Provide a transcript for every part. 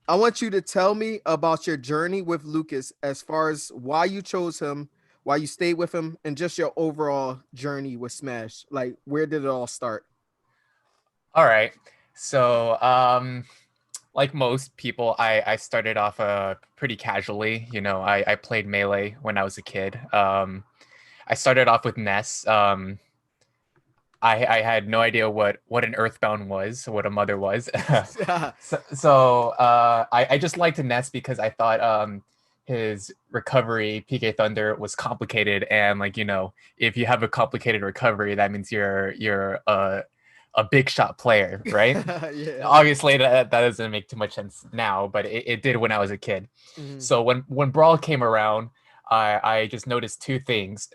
I want you to tell me about your journey with Lucas, as far as why you chose him, why you stayed with him, and just your overall journey with Smash. Like, where did it all start? All right. So, like most people, I started off pretty casually. I played Melee when I was a kid. I started off with Ness. I had no idea what an Earthbound was, what a mother was. I just liked Ness because I thought his recovery PK Thunder was complicated, and like if you have a complicated recovery, that means you're a big shot player, right? Yeah. Obviously, that doesn't make too much sense now, but it did when I was a kid. Mhm. So when Brawl came around, I just noticed two things.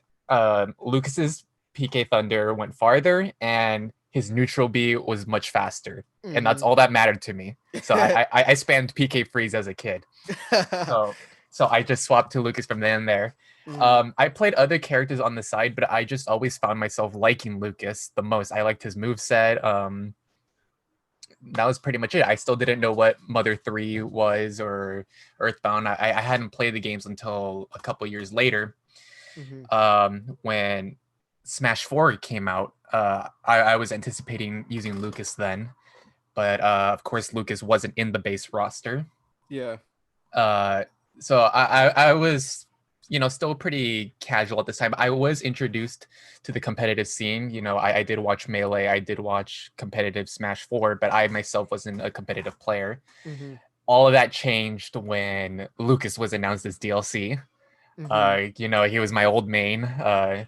Lucas's PK Thunder went farther, and his neutral B was much faster, and that's Mhm. all that mattered to me. So I spammed PK Freeze as a kid. So so I just swapped to Lucas from then and there. Mhm. I played other characters on the side, but I just always found myself liking Lucas the most. I liked his moveset. That was pretty much it. I still didn't know what Mother 3 was or Earthbound. I hadn't played the games until a couple years later, Mhm. when Smash 4 came out. I was anticipating using Lucas then, but of course, Lucas wasn't in the base roster. Yeah. Uh, so I was, still pretty casual at this time. I was introduced to the competitive scene. I did watch Melee, I did watch competitive Smash 4, but I myself wasn't a competitive player. Mhm. All of that changed when Lucas was announced as DLC. Mhm. He was my old main. I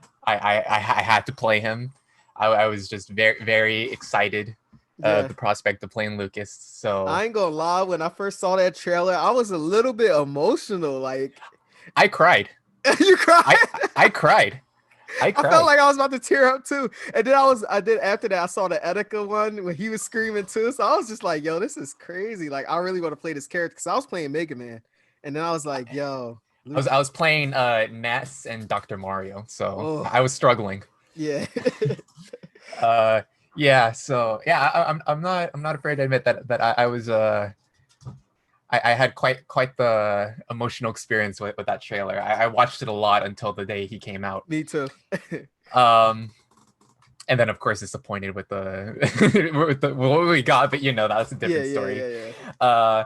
had to play him. I was just very, very excited. Yeah. The prospect of playing Lucas. So I ain't gonna lie, when I first saw that trailer, I was a little bit emotional. Like, I cried. you cried. I I cried. I I felt cried. like I was about to tear up too. And then I did after that, I saw the Etika one when he was screaming too. So I was just like, yo, this is crazy. Like, I really want to play this character because I was playing Mega Man. And then I was like, yo, I Lucas. was playing Ness and Dr. Mario, so Oh, I was struggling. yeah. Uh, yeah, so yeah, I'm not afraid to admit that I was I had quite the emotional experience with that trailer. I watched it a lot until the day he came out. Me too. Um, and then of course disappointed with the with what we got, but that's a Yeah, different yeah, story. yeah, yeah. Uh,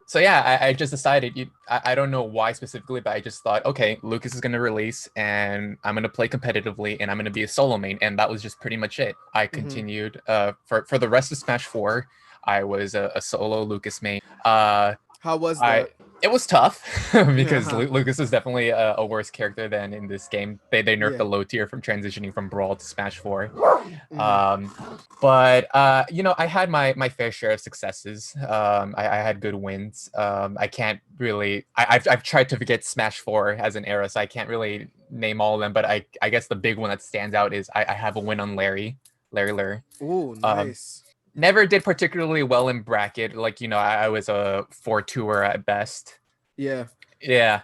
so yeah, I just decided. I don't know why specifically, but I just thought, okay, Lucas is gonna release, and I'm gonna play competitively, and I'm gonna be a solo main, and that was just pretty much it. I Hmm. continued for the rest of Smash Four. I was a solo Lucas main. How was I that? It was tough because Uh-huh. Lucas is definitely a worse character than in this game. They nerfed Yeah. the low tier from transitioning from Brawl to Smash 4. Hmm. Um, but I had my fair share of successes. I had good wins. I can't really. I've tried to forget Smash 4 as an era, so I can't really name all of them. But I guess the big one that stands out is I have a win on Larry Lur. Oh, Um, nice. Never did particularly well in bracket. Like I was a 4-2er at best. Yeah. Yeah.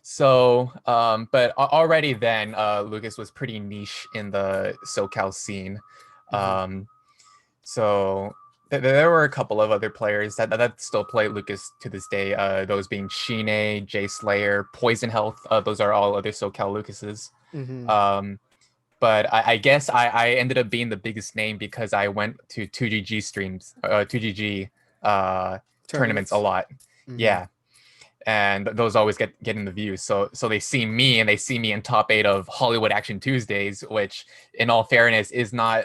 So, but already then, Lucas was pretty niche in the SoCal scene. Hmm. Um, so there were a couple of other players that still play Lucas to this day. Those being Shine, Jay Slayer, Poison Health. Those are all other SoCal Lucases. Hmm. Um, but I guess I ended up being the biggest name because I went to 2GG streams, 2GG uh, tournaments a Tournaments. lot. Hmm. Yeah, and those always getting the views. So they see me, and they see me in top 8 of Hollywood Action Tuesdays, which, in all fairness, is not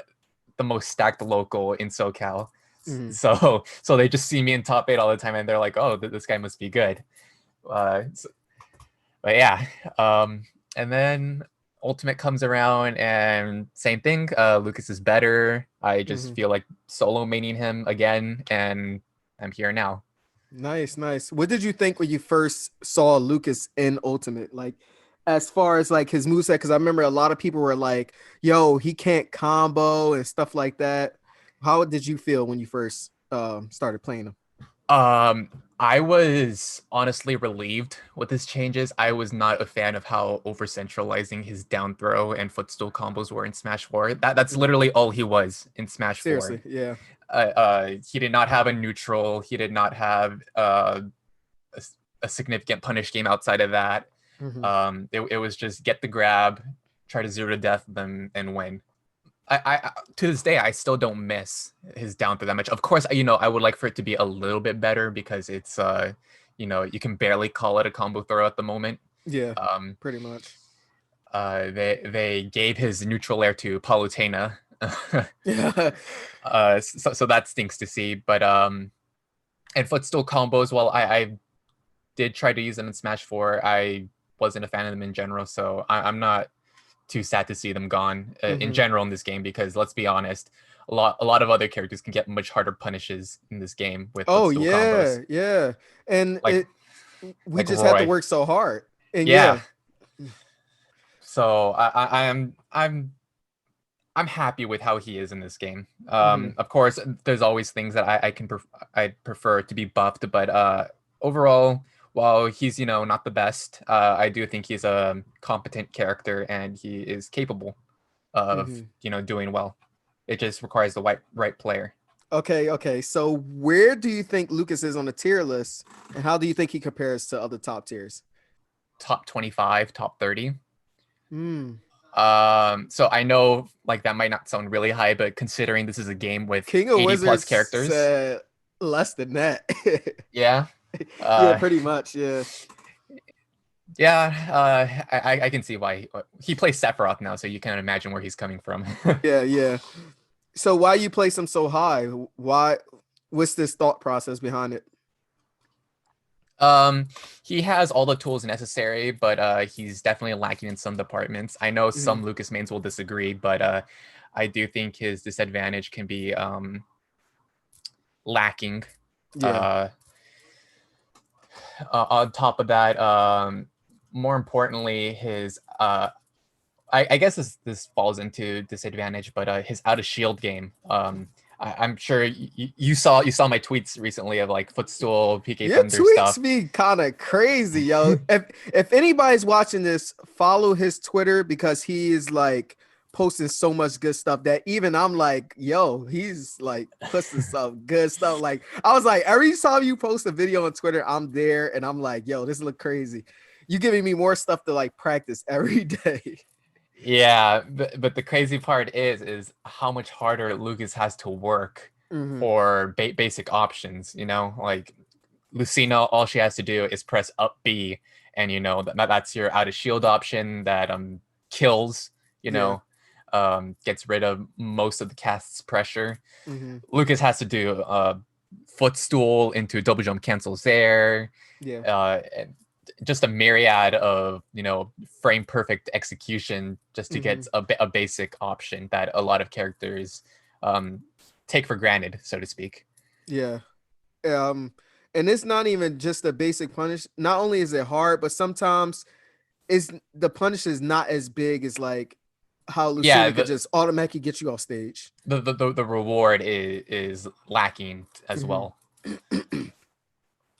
the most stacked local in SoCal. Hmm. So they just see me in top 8 all the time, and they're like, oh, this guy must be good. So, but yeah, and then Ultimate comes around, and same thing. Lucas is better. I just Hmm. feel like solo maining him again, and I'm here now. Nice, nice. What did you think when you first saw Lucas in Ultimate? Like, as far as like his moveset, because I remember a lot of people were like, yo, he can't combo and stuff like that. How did you feel when you first started playing him? Um, I was honestly relieved with his changes. I was not a fan of how over centralizing his down throw and footstool combos were in Smash 4. That's Mhm. literally all he was in Smash 4. Seriously, yeah. He did not have a neutral. He did not have a, a significant punish game outside of that. Hmm. It was just get the grab, try to zero to death them, and win. I to this day I still don't miss his down through that much. Of course, I would like for it to be a little bit better because it's you can barely call it a combo throw at the moment. Yeah, Um, pretty much. they gave his neutral air to Palutena. Yeah. So that stinks to see. But and footstool combos, well, I did try to use them in Smash 4. I wasn't a fan of them in general, so I'm not too sad to see them gone in Hmm. general in this game because let's be honest, a lot of other characters can get much harder punishes in this game with Oh footstool combos, yeah, yeah. And like it we like just had to Roy. work so hard. And Yeah. yeah. So I'm happy with how he is in this game. Hmm. Of course, there's always things that I'd prefer to be buffed, but overall, while he's not the best, I do think he's a competent character and he is capable of Hmm. doing well. It just requires the right player. Okay, okay. So where do you think Lucas is on the tier list, and how do you think he compares to other top tiers? Top 25, top 30. Hmm. So I know like that might not sound really high, but considering this is a game with King of 80 plus Wizards characters, said less than that. yeah. Yeah, Uh, pretty much. Yeah. yeah, I can see why he plays Sephiroth now, so you can imagine where he's coming from. Yeah, yeah. So why you place him so high? Why? What's this thought process behind it? um, he has all the tools necessary, but he's definitely lacking in some departments. I know Hmm. some Lucas mains will disagree, but I do think his disadvantage can be lacking. Yeah. Uh, on top of that, more importantly, his I guess this falls into disadvantage, but his out of shield game. I'm sure you saw my tweets recently of like footstool PK Your Thunder tweets stuff. be kind of crazy, yo. If anybody's watching this, follow his Twitter because he is like posting so much good stuff that even I'm like, yo, he's like posting some good stuff. Like I was like, every time you post a video on Twitter, I'm there and I'm like, yo, this look crazy. You giving me more stuff to like practice every day. Yeah, but the crazy part is how much harder Lucas has to work Hmm. for basic options. Like Lucina, all she has to do is press up B, and that's your out of shield option that kills. You Yeah. know, gets rid of most of the cast's pressure. Hmm. Lucas has to do footstool into double jump cancels there, Yeah. and just a myriad of frame perfect execution just to Hmm. get a basic option that a lot of characters um, take for granted, so to speak. Yeah. Um, and it's not even just a basic punish. Not only is it hard, but sometimes it's the punish is not as big as like how Yeah, Lucina could just automatically get you off stage. the reward is lacking as Hmm. well.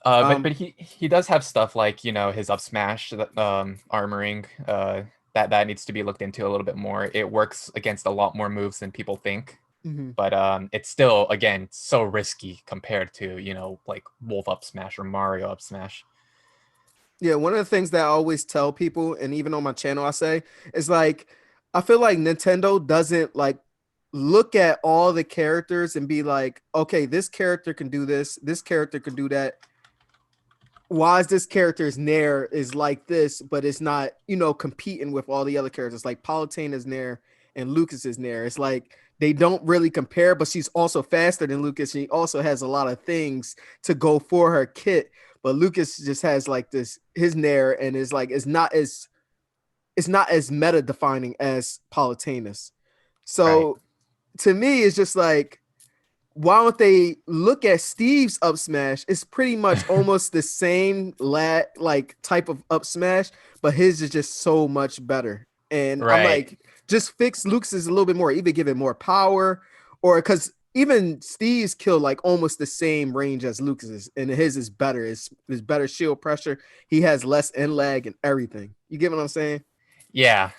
But Um, but he does have stuff like his up smash that armoring that needs to be looked into a little bit more. It works against a lot more moves than people think, mhm. but it's still again so risky compared to like Wolf up smash or Mario up smash. Yeah, one of the things that I always tell people, and even on my channel, I say is like I feel like Nintendo doesn't like look at all the characters and be like, okay, this character can do this character can do that. Why is this character's Nair is like this, but it's not, competing with all the other characters. Like Palutena is Nair and Lucas is Nair. It's like they don't really compare, but she's also faster than Lucas. She also has a lot of things to go for her kit. But Lucas just has like this his Nair and is like it's not as meta defining as Palutena's. Right. So to me, it's just like why don't they look at Steve's up smash? It's pretty much almost the same like type of up smash, but his is just so much better. And I'm Right. like, just fix Luke's is a little bit more, either give it more power, or because even Steve's kill like almost the same range as Lucas's, and his is better. It's better shield pressure. He has less end lag and everything. You get what I'm saying? Yeah.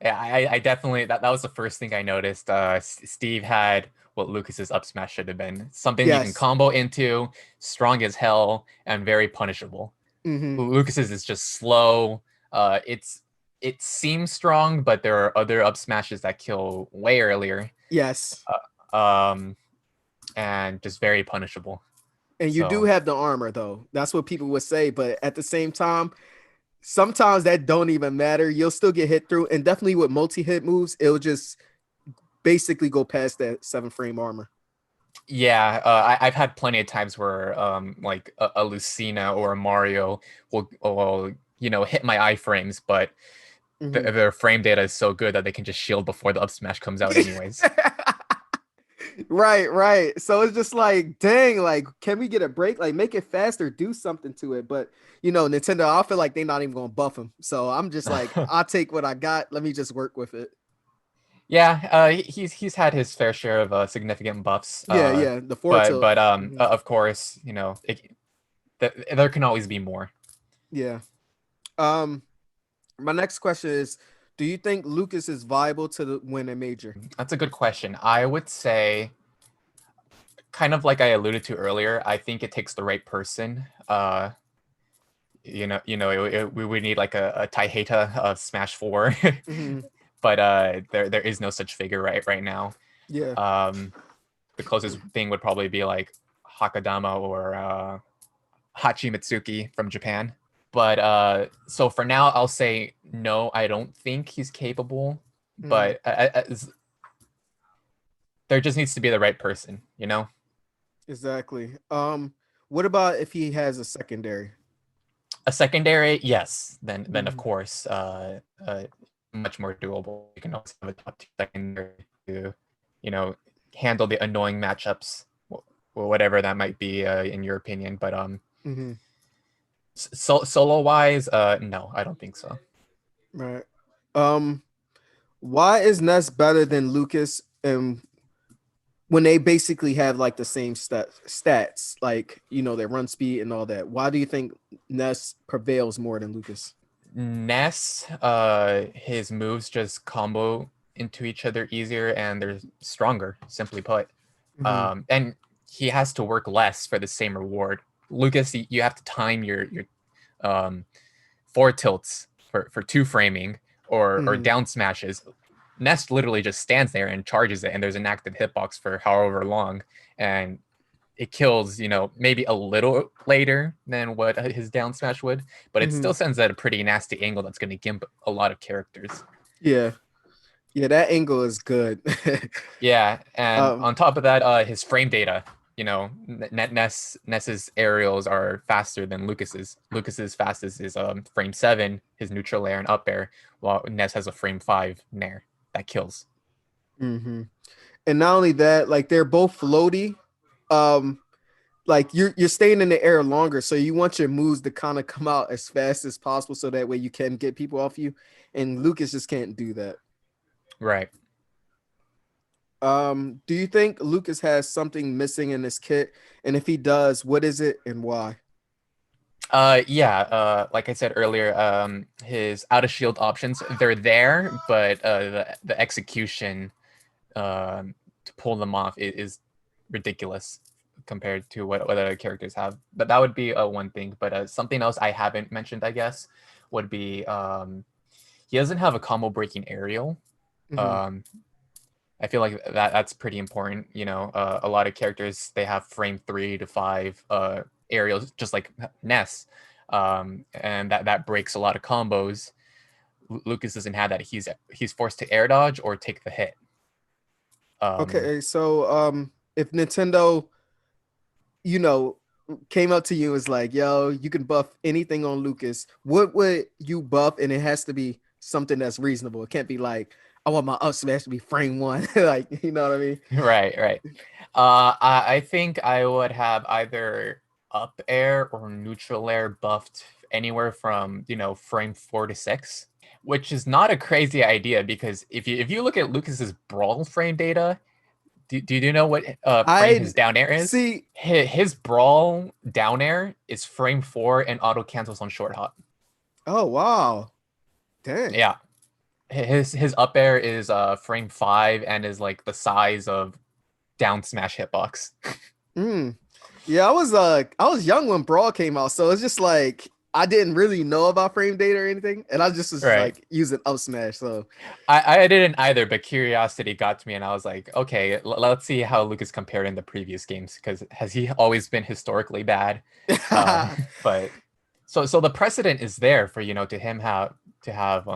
Yeah, I definitely that was the first thing I noticed. Steve had what Lucas's up smash should have been. Something you can Yes. combo into, strong as hell, and very punishable. Mm-hmm. Lucas's is just slow. It seems strong, but there are other up smashes that kill way earlier. Yes. Um, and just very punishable. And you do So have the armor though. That's what people would say, but at the same time, sometimes that don't even matter. You'll still get hit through, and definitely with multi-hit moves, it'll just basically go past that 7 frame armor. yeah, I've had plenty of times where like a Lucina or a Mario will hit my iframes, but Mm-hmm. their frame data is so good that they can just shield before the up smash comes out anyways. Right, right. So it's just like, dang, like, can we get a break? Like, make it faster, do something to it. But Nintendo, I feel like they're not even gonna buff him. So I'm just like, I'll take what I got. Let me just work with it. Yeah, he's had his fair share of significant buffs. Yeah, yeah. The forward But tilt. but Mhm. of course, there can always be more. Yeah. Um, my next question is, do you think Lucas is viable to win a major? That's a good question. I would say, kind of like I alluded to earlier, I think it takes the right person. We would need like a Taihata of Smash 4, Hmm. but there is no such figure right now. Yeah. Um, the closest thing would probably be like Hakadama or Hachi Mitsuki from Japan. But so for now, I'll say no. I don't think he's capable, Hmm. but there just needs to be the right person, Exactly. What about if he has a secondary? A secondary, yes. Then of Hmm. course, much more doable. You can also have a top 2 secondary to, you know, handle the annoying matchups, or whatever that might be in your opinion. But Hmm. solo wise, no, I don't think so. Right. Um, why is Ness better than Lucas? And when they basically have like the same stats, like their run speed and all that, why do you think Ness prevails more than Lucas? Ness, his moves just combo into each other easier and they're stronger, simply put. Hmm. And he has to work less for the same reward. Lucas, you have to time your um, forward tilts for 2 framing or Hmm. down smashes. Nest literally just stands there and charges it, and there's an active hitbox for however long, and it kills, maybe a little later than what his down smash would, but it Hmm. still sends at a pretty nasty angle that's going to gimp a lot of characters. Yeah, yeah, that angle is good. Yeah, and um, on top of that, his frame data, Ness's aerials are faster than Lucas's. Lucas's fastest is frame 7, his neutral air and up air, while Ness has a frame 5 nair that kills. mhm. And not only that, like they're both floaty. Um, like you're staying in the air longer, so you want your moves to kind of come out as fast as possible, so that way you can get people off you. And Lucas just can't do that. Right. Do you think Lucas has something missing in his kit? And if he does, what is it and why? Yeah, like I said earlier, his out of shield options, they're there, but the execution to pull them off is ridiculous compared to what other characters have. But that would be one thing. But something else I haven't mentioned, I guess, would be he doesn't have a combo breaking aerial. Hmm. Um, I feel like that's pretty important. A lot of characters they have frame 3 to 5 aerials, just like Ness, and that breaks a lot of combos. Lucas doesn't have that. He's forced to air dodge or take the hit. Um, Okay, so if Nintendo, you know, came up to you and was like, "Yo, you can buff anything on Lucas," what would you buff? And it has to be something that's reasonable. It can't be like, "I want my up smash to be frame 1." Like, you know what I mean? right, right. I think I would have either up air or neutral air buffed anywhere from frame 4 to 6, which is not a crazy idea because if you look at Lucas's brawl frame data, do you know what frame I his down air is? see. His brawl down air is frame 4 and auto cancels on short hop. Oh wow, dang. Yeah, his up air is frame 5 and is like the size of down smash hitbox. Mm. Yeah, I was young when Brawl came out, so it's just like I didn't really know about frame data or anything, and I just was Right. like using up smash. So I didn't either, but curiosity got to me, and I was like, okay, let's see how Lucas compared in the previous games, because has he always been historically bad? Uh, but so the precedent is there for to have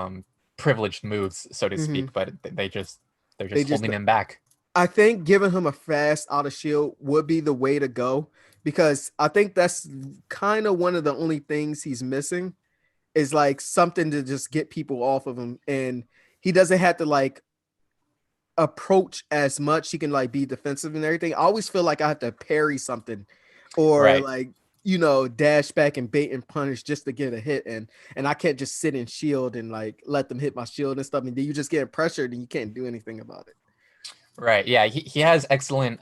privileged moves, so to Mhm. speak, but they're They just just holding him back. I think giving him a fast out of shield would be the way to go because I think that's kind of one of the only things he's missing is like something to just get people off of him, and he doesn't have to like approach as much. He can like be defensive and everything. I always feel like I have to parry something or Right. like dash back and bait and punish just to get a hit, and I can't just sit and shield and like let them hit my shield and stuff, and then you just get pressured and you can't do anything about it. Right. Yeah, he has excellent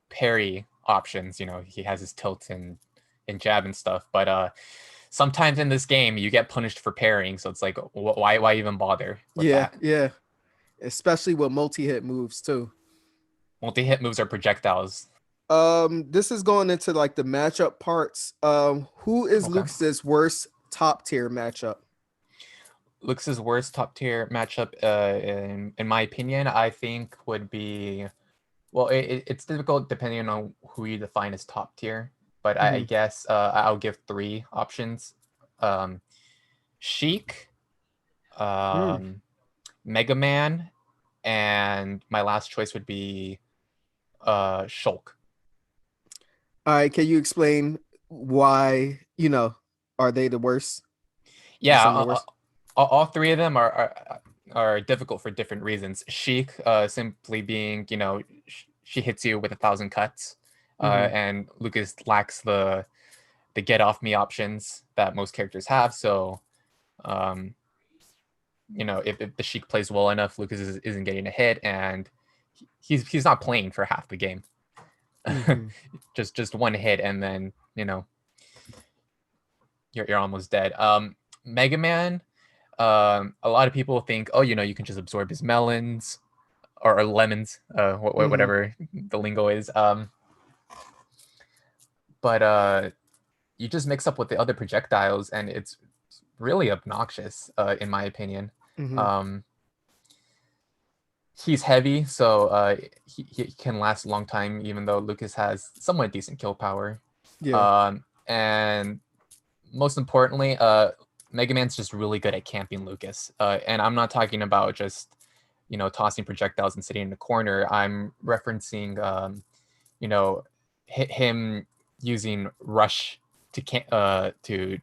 parry options. He has his tilt and jab and stuff, but sometimes in this game you get punished for parrying, so it's like why even bother with Yeah, that? yeah, especially with multi-hit moves too. Multi-hit moves are projectiles. This is going into like the matchup parts. Who is Okay. Lucas's worst top tier matchup? Lux's worst top tier matchup, in my opinion, I think would be, well, it's difficult depending on who you define as top tier, but I Mm-hmm. guess I'll give three options. Um, Sheik, Mm. um, Mega Man, and my last choice would be Shulk. All right, can you explain why, are they the worst or Yeah, some of the worst? all three of them are difficult for different reasons. Sheik, simply being, she hits you with 1,000 cuts, Mm-hmm. and Lucas lacks the get off me options that most characters have. So, um, if the Sheik plays well enough, Lucas isn't getting a hit, and he's not playing for half the game. Mm-hmm. Just one hit, and then you're almost dead. Mega Man. A lot of people think, oh, you can just absorb his melons or lemons, Mm-hmm. whatever the lingo is. But you just mix up with the other projectiles, and it's really obnoxious, in my opinion. Mm-hmm. Um, he's heavy, so he can last a long time, even though Lucas has somewhat decent kill power. Yeah. And most importantly, Mega Man's just really good at camping Lucas. And I'm not talking about just, tossing projectiles and sitting in the corner. I'm referencing, you know, him using rush to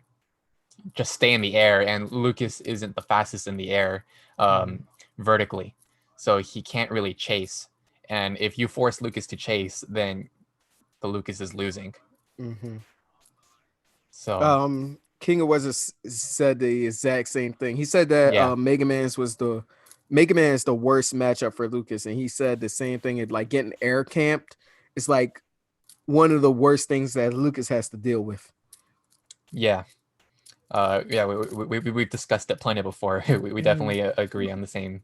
just stay in the air, and Lucas isn't the fastest in the air, Mm-hmm. vertically, so he can't really chase. And if you force Lucas to chase, then the Lucas is losing. Mm-hmm. So King of Wizards said the exact same thing. He said that yeah, Mega Man is the worst matchup for Lucas, and he said the same thing. It like getting air camped is like one of the worst things that Lucas has to deal with. yeah, yeah. We've discussed it plenty before. We Mhm. definitely agree on the same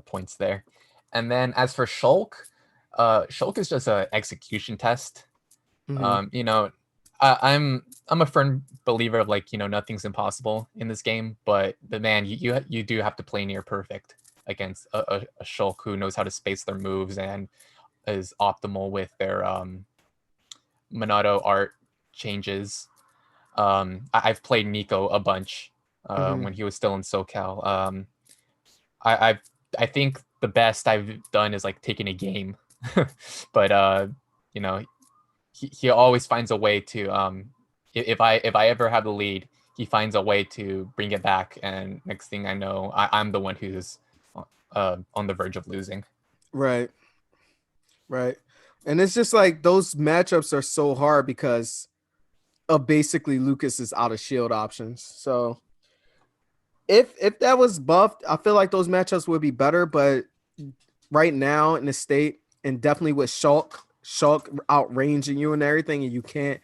points there. And then as for Shulk, Shulk is just an execution test. Mhm. I'm a firm believer of, like, nothing's impossible in this game, but man, you do have to play near perfect against a Shulk who knows how to space their moves and is optimal with their Monado art changes. I've played Nico a bunch, Mhm. when he was still in SoCal. I I've, I think the best I've done is like taking a game, but you know he always finds a way to, if I ever have the lead, he finds a way to bring it back, and next thing I know, I'm the one who's on the verge of losing. Right. Right. And it's just like those matchups are so hard because of basically Lucas's out of shield options. So if that was buffed, I feel like those matchups would be better. But right now in the state, and definitely with Shulk outranging you and everything, and you can't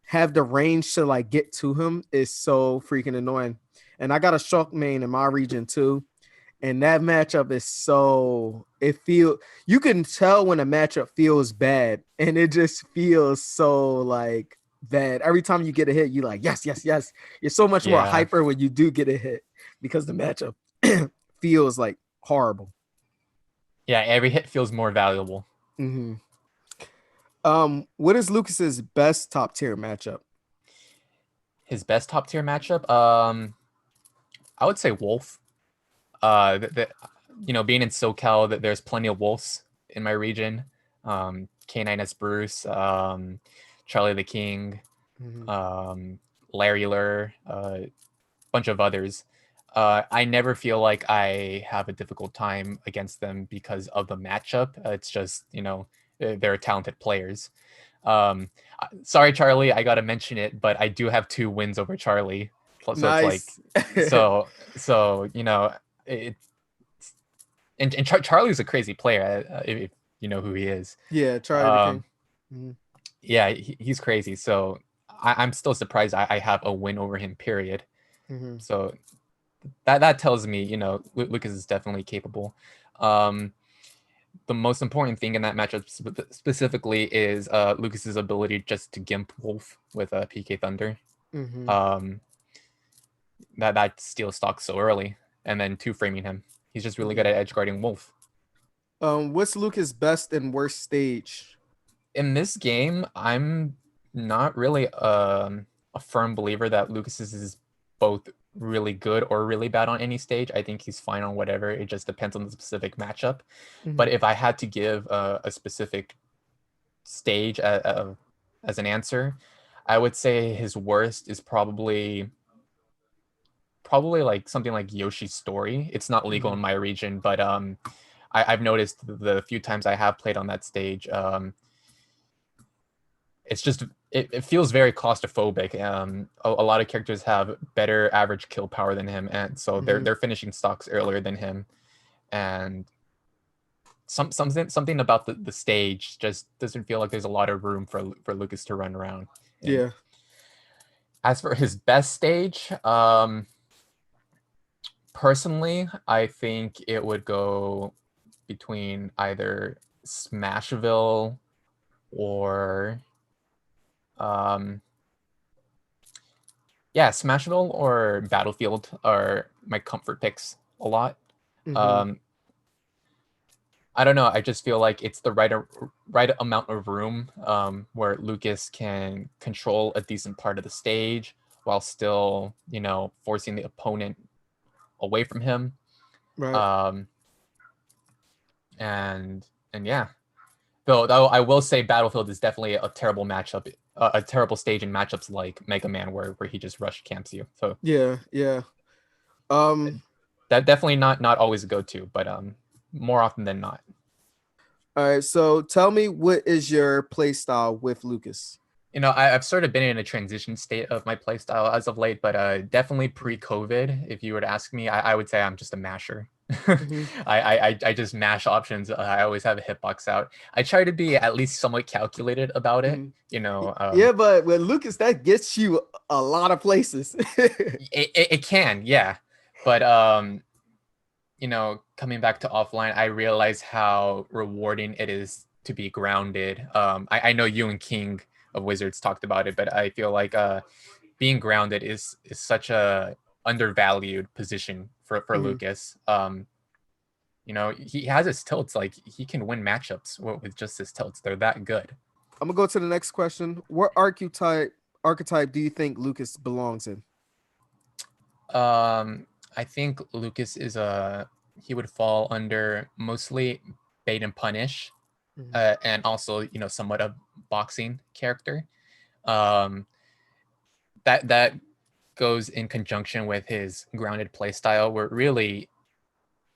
have the range to like get to him is so freaking annoying. And I got a Shulk main in my region too. And that matchup is so it feel you can tell when a matchup feels bad, and it just feels so like bad. Every time you get a hit, you like, yes, yes, yes. You're so much more Yeah. hyper when you do get a hit because the matchup feels like horrible. Yeah, every hit feels more valuable. Hmm. What is Lucas's best top tier matchup? His best top tier matchup, I would say Wolf. Being in SoCal, that there's plenty of wolves in my region. K9S Bruce, Charlie the King, Hmm. um, Larry Lur, a bunch of others. I never feel like I have a difficult time against them because of the matchup. It's just, they're talented players. Sorry, Charlie, I gotta mention it, but I do have 2 wins over Charlie. So it's like, Nice. so it, and Charlie's a crazy player, if you know who he is. Yeah, Charlie the King. Um, Hmm. yeah, he's crazy. So I'm still surprised I have a win over him. Period. Hmm. So that tells me, Lucas is definitely capable. Um, the most important thing in that matchup specifically is Lucas's ability just to gimp Wolf with PK Thunder. Hmm. Um, that steals stock so early, and then two framing him. He's just really good Hmm. at edge guarding Wolf. What's Lucas' best and worst stage? In this game, I'm not really a firm believer that Lucas is both really good or really bad on any stage. I think he's fine on whatever. It just depends on the specific matchup. But Hmm. if I had to give a specific stage as an answer, I would say his worst is probably like something like Yoshi's Story. It's not legal Hmm. in my region, but I've noticed the few times I have played on that stage, it's just it feels very claustrophobic. A lot of characters have better average kill power than him, and so they're Hmm. they're finishing stocks earlier than him. And something about the stage just doesn't feel like there's a lot of room for Lucas to run around. And Yeah. as for his best stage, personally, I think it would go between either Smashville or um, yeah, Smashville or Battlefield are my comfort picks a lot. Hmm. Um, I don't know. I just feel like it's the right amount of room where Lucas can control a decent part of the stage while still, forcing the opponent away from him. Right. Um, and yeah, though I will say Battlefield is definitely a terrible matchup, a terrible stage in matchups like Mega Man where he just rush camps you. So Yeah. Yeah. Um. that definitely not always a go-to, but more often than not. All right. So tell me, what is your play style with Lucas? I've sort of been in a transition state of my playstyle as of late, but definitely pre-COVID, if you were to ask me, I would say I'm just a masher. Hmm. I just mash options. I always have a hitbox out. I try to be at least somewhat calculated about it. Hmm. You know, Yeah, but with Lucas, that gets you a lot of places. it can, yeah, but coming back to offline, I realize how rewarding it is to be grounded. I know you and King of Wizards talked about it, but I feel like being grounded is such a undervalued position for Hmm. Lucas. He has his tilts, like he can win matchups with just his tilts. They're that good. I'm gonna go to the next question. What archetype do you think Lucas belongs in? I think Lucas he would fall under mostly bait and punish, Mhm. and also somewhat a boxing character. Um, that goes in conjunction with his grounded play style, where really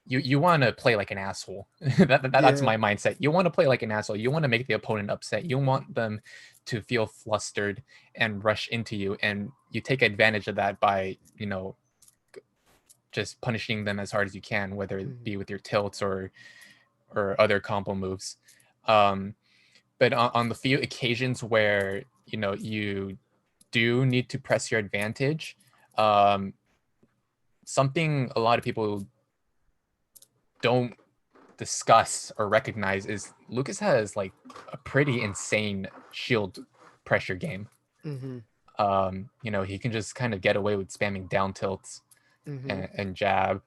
you want to play like an asshole. That's Yeah. my mindset. You want to play like an asshole. You want to make the opponent upset. You want them to feel flustered and rush into you, and you take advantage of that by just punishing them as hard as you can, whether it Mhm. be with your tilts or other combo moves. Um, but on the few occasions where you do need to press your advantage, um, something a lot of people don't discuss or recognize is Lucas has like a pretty insane shield pressure game. Mm-hmm. He can just kind of get away with spamming down tilts Mm-hmm. and jab,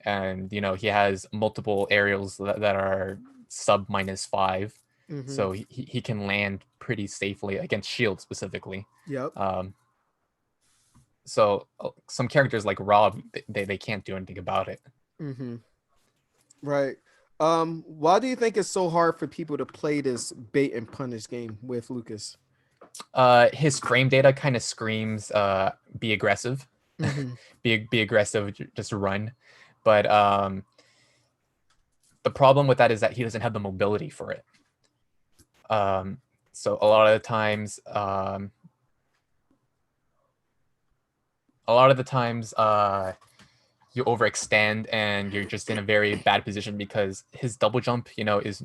and he has multiple aerials that are sub -5, Mm-hmm. so he can land pretty safely against shield specifically. Yep. Um, so some characters like Rob, they can't do anything about it. Mm-hmm. Right. Why do you think it's so hard for people to play this bait and punish game with Lucas? His frame data kind of screams be aggressive, Mm-hmm. be aggressive, just run. But the problem with that is that he doesn't have the mobility for it. Um, so a lot of the times, you overextend and you're just in a very bad position because his double jump, is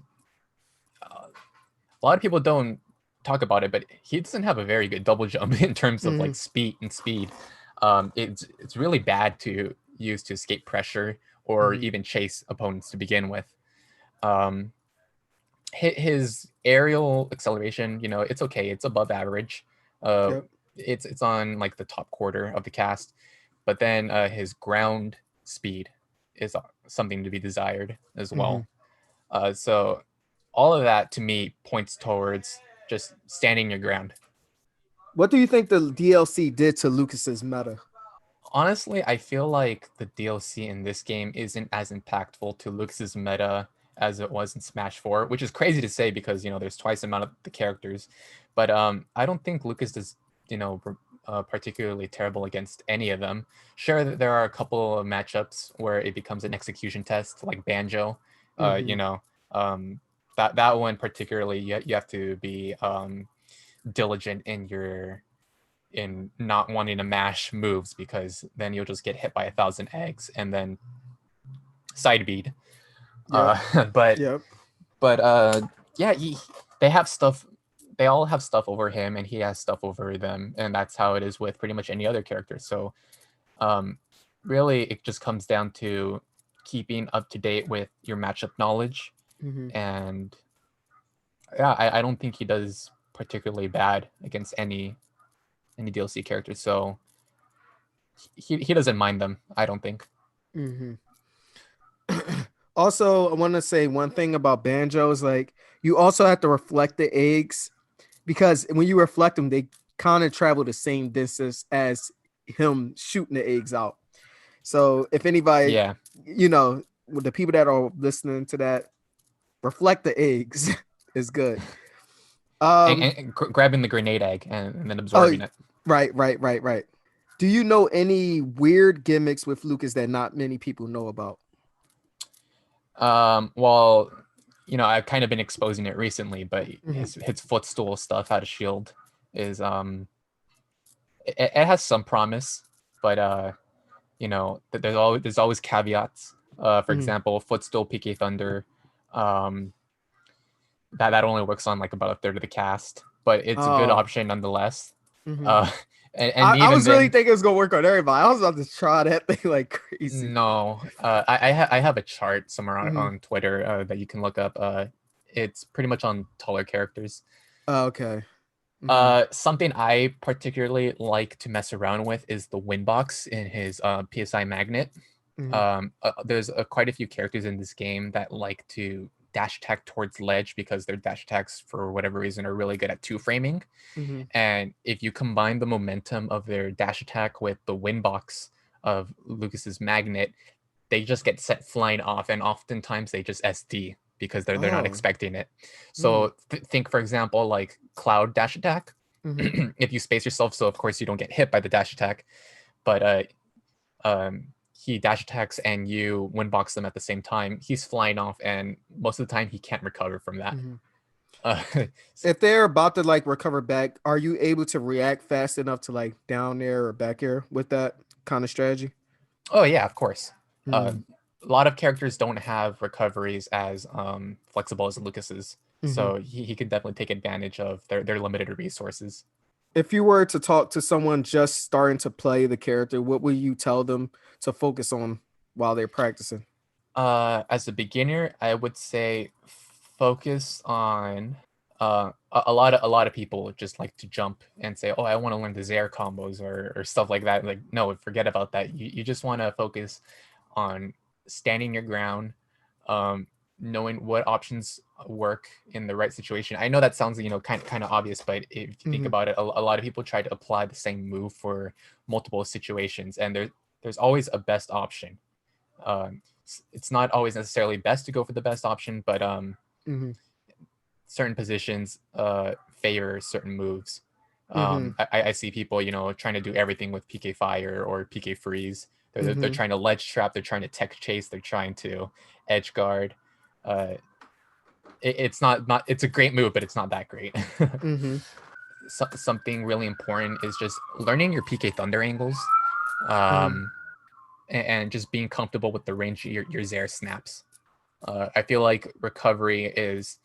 a lot of people don't talk about it, but he doesn't have a very good double jump in terms of Mm-hmm. like speed. It's really bad to use to escape pressure or Mm-hmm. even chase opponents to begin with. Um, his aerial acceleration, it's okay, it's above average. Uh, Yep. it's on like the top quarter of the cast, but then his ground speed is something to be desired as Mm-hmm. well. So all of that to me points towards just standing your ground. What do you think the DLC did to Lucas's meta? Honestly, I feel like the DLC in this game isn't as impactful to Lucas's meta as it was in Smash 4, which is crazy to say because there's twice the amount of the characters. But I don't think Lucas is particularly terrible against any of them. Sure, there are a couple of matchups where it becomes an execution test, like Banjo. Uh, Mm-hmm. you know, um, that one particularly, you have to be diligent in not wanting to mash moves because then you'll just get hit by 1,000 eggs and then side bead. Yep. But Yep. yeah, they have stuff. They all have stuff over him, and he has stuff over them, and that's how it is with pretty much any other character. So, um, really, it just comes down to keeping up to date with your matchup knowledge, Mm-hmm. and yeah, I don't think he does particularly bad against any DLC characters. So he doesn't mind them. I don't think. Mm-hmm. Also, I want to say one thing about Banjo is like you also have to reflect the eggs because when you reflect them, they kind of travel the same distance as him shooting the eggs out. So if anybody, Yeah, with the people that are listening to that, reflect the eggs is good. Um, and grabbing the grenade egg and then oh, absorbing it. right. Do you know any weird gimmicks with Lucas that not many people know about? Well, I've kind of been exposing it recently, but Mm-hmm. his footstool stuff out of shield is it has some promise, but there's always caveats. For Mm-hmm. example, footstool PK Thunder, um, that only works on like about a third of the cast, but it's a good Oh, option nonetheless. mm-hmm. Uh, and I even was really then, thinking it was gonna work on everybody. I was about to try that thing like crazy. no, I have a chart somewhere Mm-hmm. on Twitter that you can look up. It's pretty much on taller characters. Oh, okay. Mm-hmm. Something I particularly like to mess around with is the Winbox in his PSI magnet. Mm-hmm. There's quite a few characters in this game that like to dash attack towards ledge because their dash attacks, for whatever reason, are really good at two framing. Mm-hmm. And if you combine the momentum of their dash attack with the Winbox of Lucas's magnet, they just get set flying off, and oftentimes they just SD because they're not Oh. expecting it. Mm. So think, for example, like Cloud dash attack. Mm-hmm. If you space yourself, so of course you don't get hit by the dash attack, but he dash attacks and you Winbox them at the same time. He's flying off, and most of the time he can't recover from that. Mm-hmm. Uh, If they're about to like recover back, are you able to react fast enough to like down air or back air with that kind of strategy? oh yeah, of course. Uh, Mm-hmm. a lot of characters don't have recoveries as flexible as Lucas's, Mm-hmm. so he could definitely take advantage of their limited resources. If you were to talk to someone just starting to play the character, what would you tell them to focus on while they're practicing? As a beginner, I would say focus on a lot of people just like to jump and say, "Oh, I want to learn the Zaire combos or stuff like that." Like, no, forget about that. You just want to focus on standing your ground, um, knowing what options work in the right situation. I know that sounds, kind of obvious, but if you think Mm-hmm. about it, a lot of people try to apply the same move for multiple situations, and there's always a best option. It's not always necessarily best to go for the best option, but Mm-hmm. certain positions favor certain moves. Mm-hmm. I see people, trying to do everything with PK Fire or PK Freeze. They're Mm-hmm. trying to ledge trap. They're trying to tech chase. They're trying to edge guard. Uh, it's not. It's a great move, but it's not that great. Mm-hmm. Something really important is just learning your PK Thunder angles. Mm-hmm. Um, and just being comfortable with the range your Zaire snaps. I feel like recovery is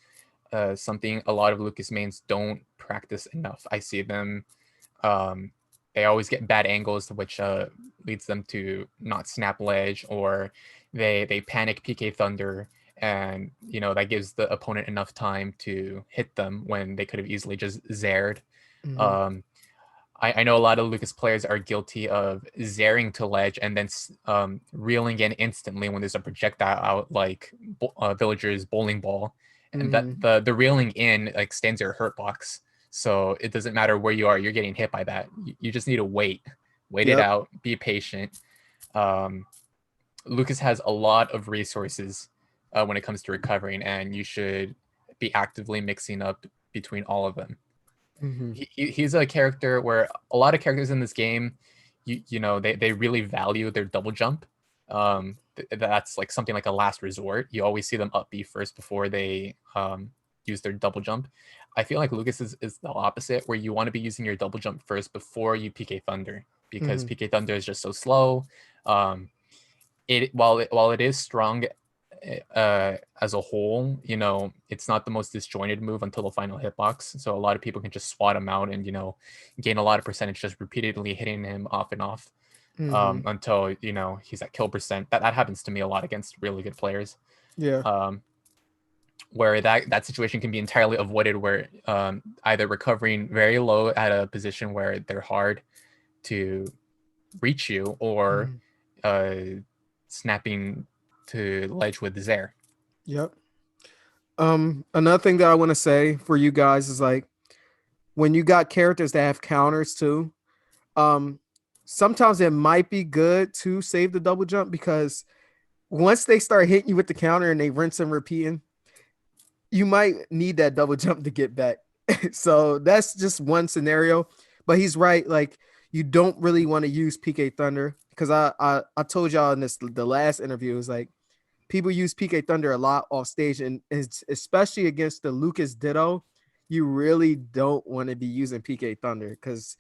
something a lot of Lucas mains don't practice enough. I see them, um, they always get bad angles, which leads them to not snap ledge, or they panic PK Thunder, and that gives the opponent enough time to hit them when they could have easily just zared. Mm-hmm. Um, I know a lot of Lucas players are guilty of zaring to ledge and then reeling in instantly when there's a projectile out, like Villager's bowling ball, and that Mm-hmm. the reeling in like extends your hurt box, so it doesn't matter where you are, you're getting hit by that. You just need to wait it Yep. out, be patient. Um, Lucas has a lot of resources when it comes to recovering, and you should be actively mixing up between all of them. Mm-hmm. He's a character where a lot of characters in this game, they really value their double jump. That's like something like a last resort. You always see them up B first before they use their double jump. I feel like Lucas is the opposite, where you want to be using your double jump first before you PK Thunder, because Mm-hmm. PK Thunder is just so slow. Um, while it is strong as a whole, it's not the most disjointed move until the final hitbox. So a lot of people can just swat him out and gain a lot of percentage just repeatedly hitting him off and off Mm-hmm. until he's at kill percent. That happens to me a lot against really good players. Yeah. Um, where that situation can be entirely avoided, where either recovering very low at a position where they're hard to reach you, or Mm-hmm. uh, snapping to ledge with Zaire. Yep. Another thing that I want to say for you guys is like when you got characters that have counters too, um, sometimes it might be good to save the double jump because once they start hitting you with the counter and they rinse and repeating, you might need that double jump to get back. So that's just one scenario. But he's right. Like you don't really want to use PK Thunder because I told y'all in this the last interview is like people use PK Thunder a lot off stage, and it's, especially against the Lucas Ditto, you really don't want to be using PK Thunder because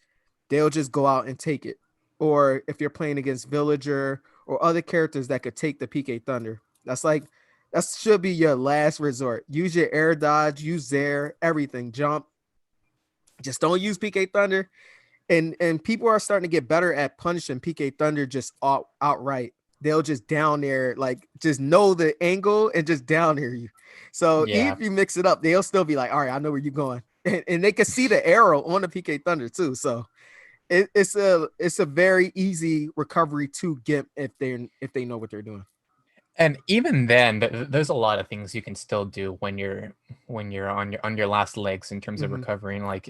they'll just go out and take it. Or if you're playing against Villager or other characters that could take the PK Thunder, that's like that should be your last resort. Use your air dodge, use Zaire, everything, jump. Just don't use PK Thunder. And people are starting to get better at punishing PK Thunder just outright. They'll just down there, like just know the angle and just down there you. So Yeah, if you mix it up, they'll still be like, all right, I know where you're going. And they can see the arrow on the PK Thunder too. So it's a very easy recovery to get if they know what they're doing. and even then, there's a lot of things you can still do when you're on your last legs in terms of Mm-hmm. recovering. Like,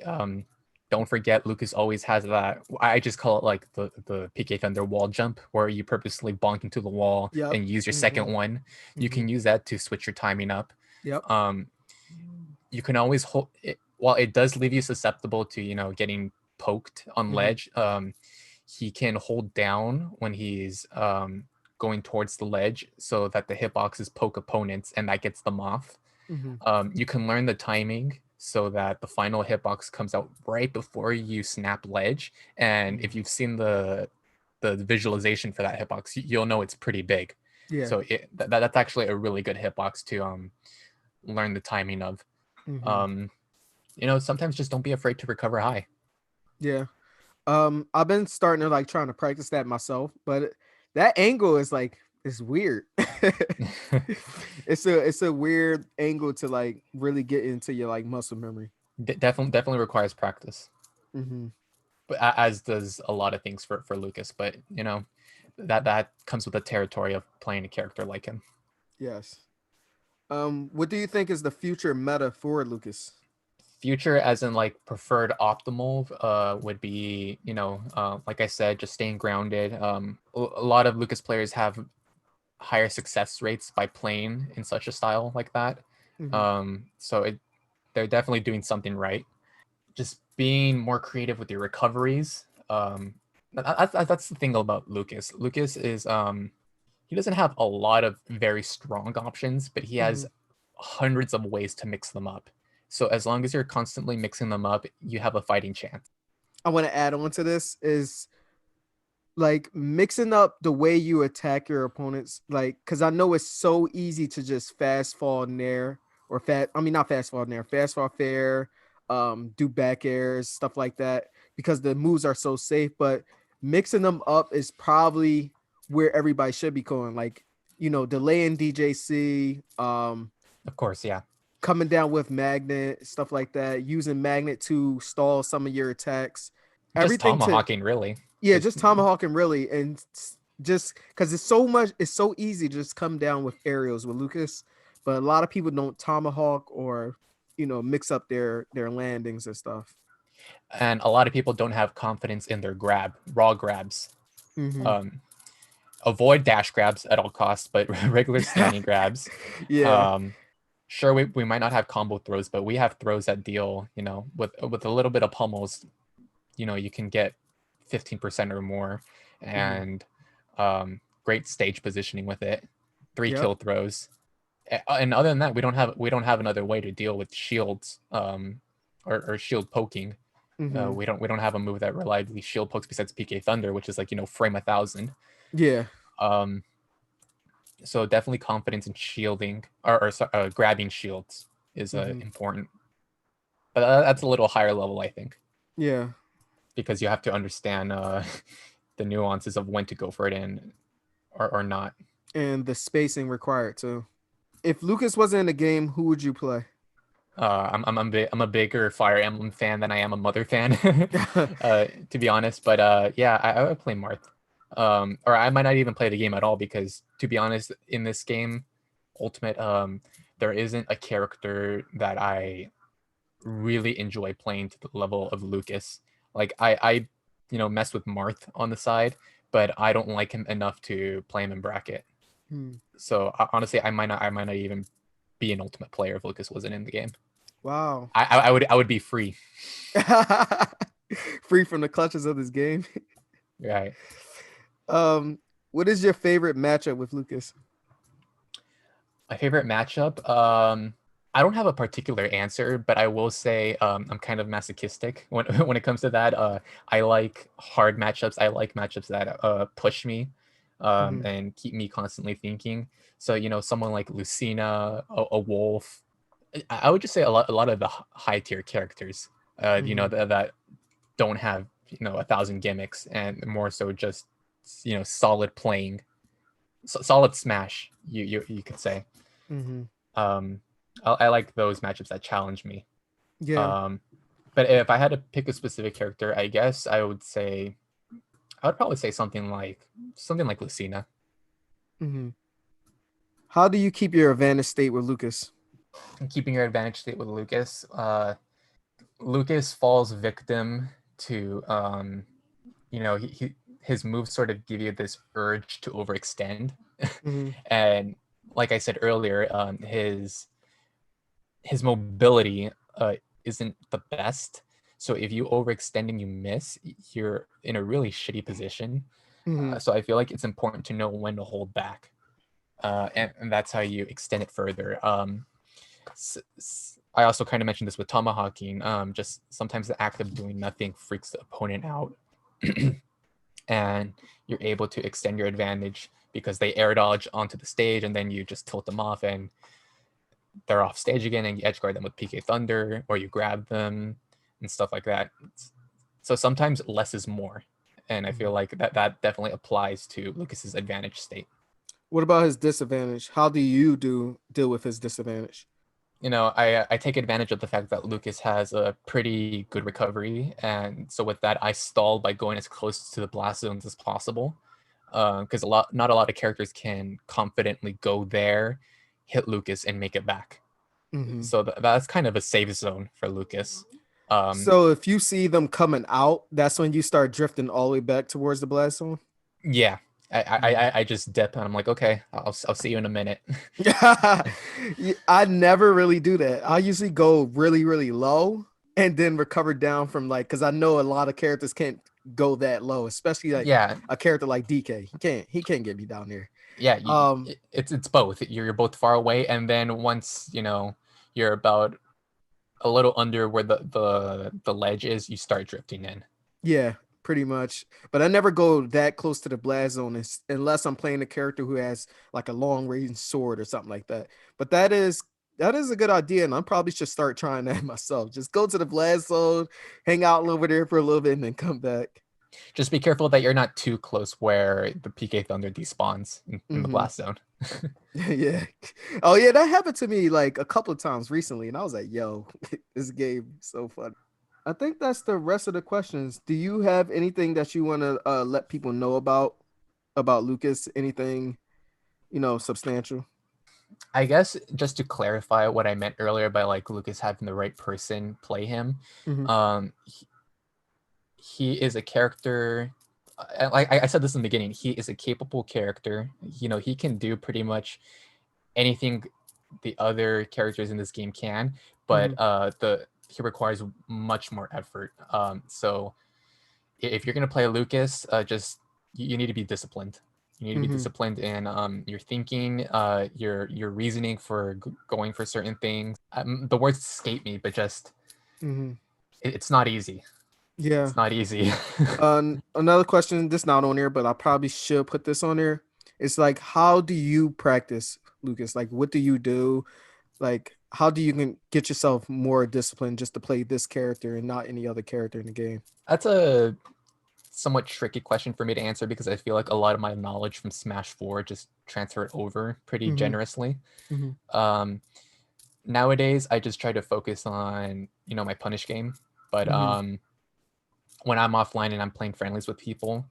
don't forget, Lucas always has that. I just call it like the PK Thunder wall jump, where you purposely bonk into the wall Yep. and use your Mm-hmm. second one. You Mm-hmm. can use that to switch your timing up. Yep. Um, you can always hold it, while it does leave you susceptible to getting poked on Mm-hmm. ledge. He can hold down when he's going towards the ledge, so that the hitboxes poke opponents and that gets them off. Mm-hmm. You can learn the timing so that the final hitbox comes out right before you snap ledge, and if Mm-hmm. you've seen the visualization for that hitbox, you'll know it's pretty big. Yeah. So that's actually a really good hitbox to learn the timing of. Mm-hmm. um, Sometimes just don't be afraid to recover high. Yeah. I've been starting to like trying to practice that myself, but that angle is like It's weird. It's a weird angle to like really get into your like muscle memory. Definitely requires practice, Hmm. but as does a lot of things for Lucas. But that comes with the territory of playing a character like him. Yes. What do you think is the future meta for Lucas? Future, as in like preferred optimal, would be like I said, just staying grounded. A lot of Lucas players have higher success rates by playing in such a style like that. Hmm. So they're definitely doing something right. Just being more creative with your recoveries. That's the thing about Lucas. Lucas is he doesn't have a lot of very strong options, but he has Hmm. hundreds of ways to mix them up. So as long as you're constantly mixing them up, you have a fighting chance. I want to add on to this is like mixing up the way you attack your opponents, like because I know it's so easy to just fast fall nair or fast, I mean not fast fall nair, fast fall fair, do back airs, stuff like that, because the moves are so safe. But mixing them up is probably where everybody should be going. Like, delaying DJC, Of course, yeah. coming down with magnet, stuff like that, using magnet to stall some of your attacks. Just Everything to tomahawking, really. Yeah, Just just tomahawking really, and just because it's so easy to just come down with aerials with Lucas, but a lot of people don't tomahawk or mix up their landings and stuff. and a lot of people don't have confidence in their raw grabs. Hmm. Um, Avoid dash grabs at all costs, but regular standing grabs. Yeah. Um, sure, we might not have combo throws, but we have throws that deal, with a little bit of pummels, you can get 15% or more, Hmm. and great stage positioning with it, three Yep. kill throws. And other than that, we don't have another way to deal with shields, or shield poking. Hmm. We don't have a move that reliably shield pokes besides PK Thunder, which is like frame 1,000. Yeah. Um, so definitely confidence in shielding or grabbing shields is Hmm. important, but that's a little higher level, I think, Yeah. because you have to understand the nuances of when to go for it and or not. And the spacing required too. If Lucas wasn't in the game, who would you play? I'm a bigger Fire Emblem fan than I am a Mother fan, to be honest. But yeah, I would play Marth, or I might not even play the game at all because, to be honest, in this game, Ultimate, there isn't a character that I really enjoy playing to the level of Lucas. Like I mess with Marth on the side, but I don't like him enough to play him in bracket. Hmm. So honestly, I might not even be an Ultimate player if Lucas wasn't in the game. Wow. I would be free. Free from the clutches of this game. Right. Um, what is your favorite matchup with Lucas? My favorite matchup. I don't have a particular answer, but I will say I'm kind of masochistic when when it comes to that. I like hard matchups. I like matchups that push me, Hmm. and keep me constantly thinking. So someone like Lucina, a Wolf. I would just say a lot of the high tier characters. Hmm. That don't have 1,000 gimmicks and more so just solid playing, solid smash. You could say. Hmm. Um, I like those matchups that challenge me. Yeah. Um, but if I had to pick a specific character, I guess I would probably say something like Lucina. Hmm. How do you keep your advantage state with Lucas? And keeping your advantage state with Lucas, Lucas falls victim to his moves sort of give you this urge to overextend, Hmm. and like I said earlier, his mobility isn't the best. So if you overextend and you miss, you're in a really shitty position. Hmm. So I feel like it's important to know when to hold back, and that's how you extend it further. I also kind of mentioned this with tomahawking. Just sometimes the act of doing nothing freaks the opponent out, and you're able to extend your advantage because they air dodge onto the stage, and then you just tilt them off, and they're off stage again, and you edge guard them with PK Thunder, or you grab them and stuff like that. So sometimes less is more, and I feel Hmm. like that definitely applies to Lucas's advantage state. What about his disadvantage? How do you deal with his disadvantage? I take advantage of the fact that Lucas has a pretty good recovery, and so with that, I stall by going as close to the blast zones as possible. Because not a lot of characters can confidently go there, hit Lucas, and make it back. Hmm. So that's kind of a safe zone for Lucas. Um, So if you see them coming out, that's when you start drifting all the way back towards the blast zone. yeah, Mhm. I just dip and I'm like, okay, I'll see you in a minute. Yeah, I never really do that. I usually go really, really low and then recover down from like because I know a lot of characters can't go that low, especially like Yeah, a character like DK. He can't get me down there. yeah, Um, it's both. You're both far away, and then once you're about a little under where the ledge is, you start drifting in. yeah, pretty much. But I never go that close to the blast zone unless I'm playing a character who has like a long range sword or something like that. But that is a good idea, and I probably should start trying that myself. Just go to the blast zone, hang out over there for a little bit, and then come back. Just be careful that you're not too close where the PK Thunder despawns in the Hmm. blast zone. Yeah. Oh yeah, that happened to me like a couple of times recently, and I was like, "Yo, this game is so fun." I think that's the rest of the questions. Do you have anything that you want to let people know about Lucas? Anything substantial? I guess just to clarify what I meant earlier by like Lucas having the right person play him, Hmm. um, he is a character. Like I said this in the beginning, he is a capable character. He can do pretty much anything the other characters in this game can, but Hmm. the he requires much more effort. So if you're gonna play Lucas, just you need to be disciplined. You need to be Hmm. disciplined in your thinking, your reasoning for going for certain things. The words escape me, but just Hmm. it's not easy. Yeah. It's not easy. Another question. This not on there, but I probably should put this on there. It's like, how do you practice, Lucas? Like, what do you do? Like, how do you can get yourself more disciplined just to play this character and not any other character in the game? That's a somewhat tricky question for me to answer because I feel like a lot of my knowledge from Smash 4 just transferred over pretty Hmm. generously. Hmm. Um, Nowadays, I just try to focus on my punish game, but Hmm. when I'm offline and I'm playing friendlies with people,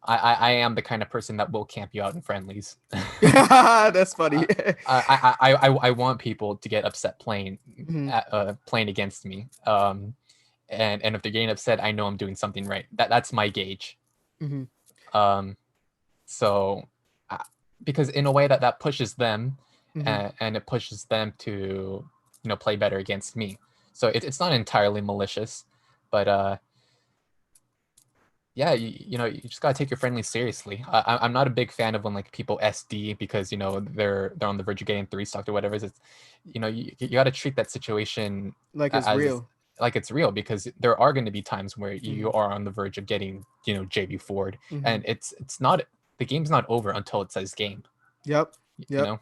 I am the kind of person that will camp you out in friendlies. That's funny. I want people to get upset Hmm. playing against me. And if they're getting upset, I know I'm doing something right. That's my gauge. Hmm. Um, so uh, because in a way that pushes them, Hmm. and it pushes them to play better against me. So it's not entirely malicious, but yeah, you just gotta take your friendly seriously. I'm not a big fan of when like people SD because they're on the verge of getting three stocked or whatever. It's you gotta treat that situation Like it's as real. like it's real because there are going to be times where Hmm. you are on the verge of getting JB forward, Hmm. and it's not the game's not over until it says game. Yep. You Yep. know,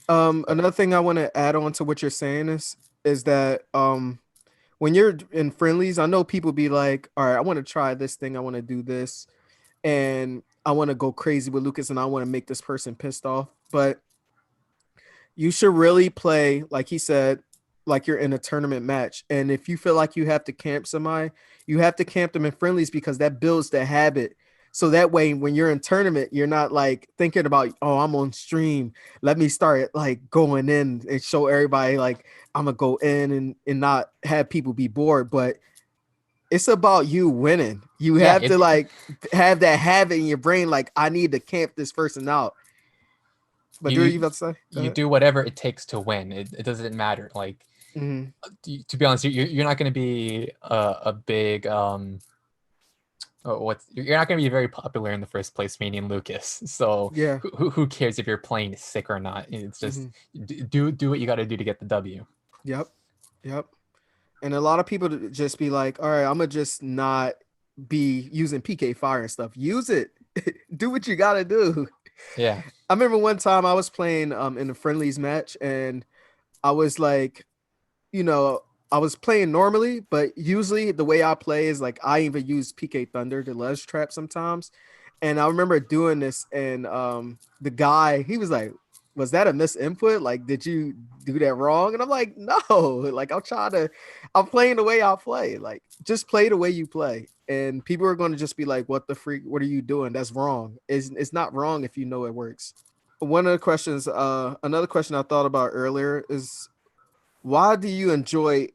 so Another thing I want to add on to what you're saying is that when you're in friendlies, I know people be like, all right, I want to try this thing, I want to do this, and I want to go crazy with Lucas and I want to make this person pissed off. But you should really play, like he said, like you're in a tournament match. And if you feel like you have to camp somebody, you have to camp them in friendlies because that builds the habit. So that way, when you're in tournament, you're not like thinking about, oh, I'm on stream. Let me start like going in and show everybody like I'm gonna go in and not have people be bored. But it's about you winning. You yeah, have to like have that habit in your brain, like I need to camp this person out. But do you you about to say? Go you ahead. do whatever it takes to win. It doesn't matter. Like Mm-hmm. to be honest, you're not going to be a big you're not going to be very popular in the first place, meaning Lucas. So Yeah. who cares if you're playing sick or not? It's just Hmm. do what you got to do to get the W. Yep. Yep. And a lot of people just be like, all right, I'm gonna just not be using PK fire and stuff. Use it. Do what you gotta do. Yeah. I remember one time I was playing in a friendlies match and I was like, you know, I was playing normally, but usually the way I play is like I even use PK Thunder to ledge trap sometimes. And I remember doing this, and the guy, he was like, "Was that a misinput? Like, did you do that wrong?" And I'm like, "No, like I'm playing the way I play. Like, just play the way you play." And people are going to just be like, "What the freak? What are you doing? That's wrong." It's not wrong if you know it works. One of the questions, another question I thought about earlier is, why do you enjoy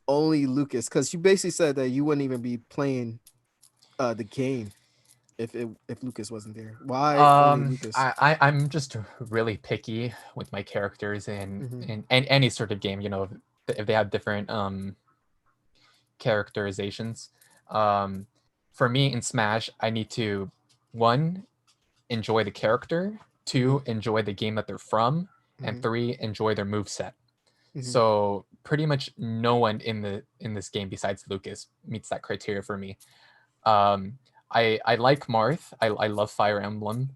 only Lucas? Because you basically said that you wouldn't even be playing the game if Lucas wasn't there. Why only Lucas? I'm just really picky with my characters Hmm. in any sort of game. You know, if they have different characterizations. Um, for me in Smash, I need to one enjoy the character, Hmm. two enjoy the game that they're from, and Hmm. three enjoy their move set. Hmm. So pretty much no one in this game besides Lucas meets that criteria for me. Um, I like Marth. I love Fire Emblem,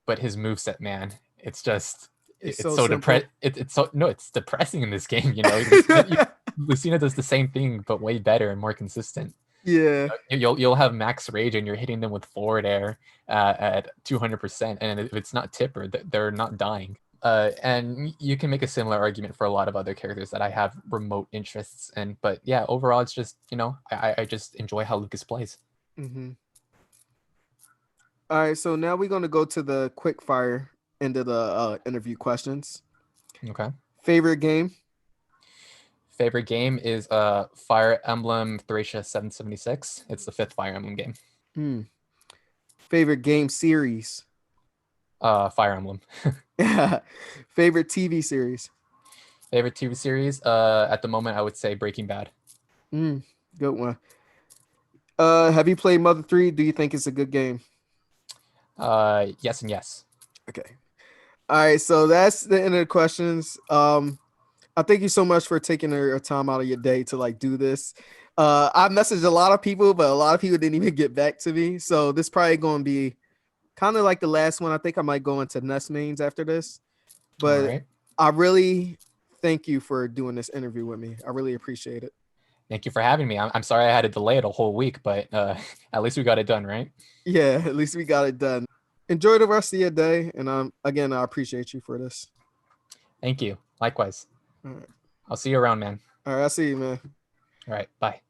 but his moveset, man, it's just It's it's so so simple. it's so no, it's depressing in this game. You know, Lucina does the same thing but way better and more consistent. Yeah, You'll have max rage and you're hitting them with forward air at 200%, and if it's not tipper, they're not dying. And you can make a similar argument for a lot of other characters that I have remote interests in. But yeah, overall, it's just I just enjoy how Lucas plays. hmm. All right, so now we're gonna go to the quick fire into the interview questions. Okay. Favorite game? Favorite game is Fire Emblem Thracia 776. It's the fifth Fire Emblem game. Hmm. Favorite game series? Fire Emblem. Favorite TV series? Favorite TV series? At the moment, I would say Breaking Bad. Hmm. Good one. Have you played Mother 3? Do you think it's a good game? Yes and yes. Okay. All right, so that's the end of the questions. I thank you so much for taking your time out of your day to like do this. I messaged a lot of people, but a lot of people didn't even get back to me. So this probably going to be kind of like the last one. I think I might go into Ness mains after this. All But right. I really thank you for doing this interview with me. I really appreciate it. Thank you for having me. I'm sorry I had to delay it a whole week, but at least we got it done, right? Yeah, at least we got it done. Enjoy the rest of your day. And again, I appreciate you for this. Thank you. Likewise. All right. I'll see you around, man. All right. I see you, man. All right. Bye.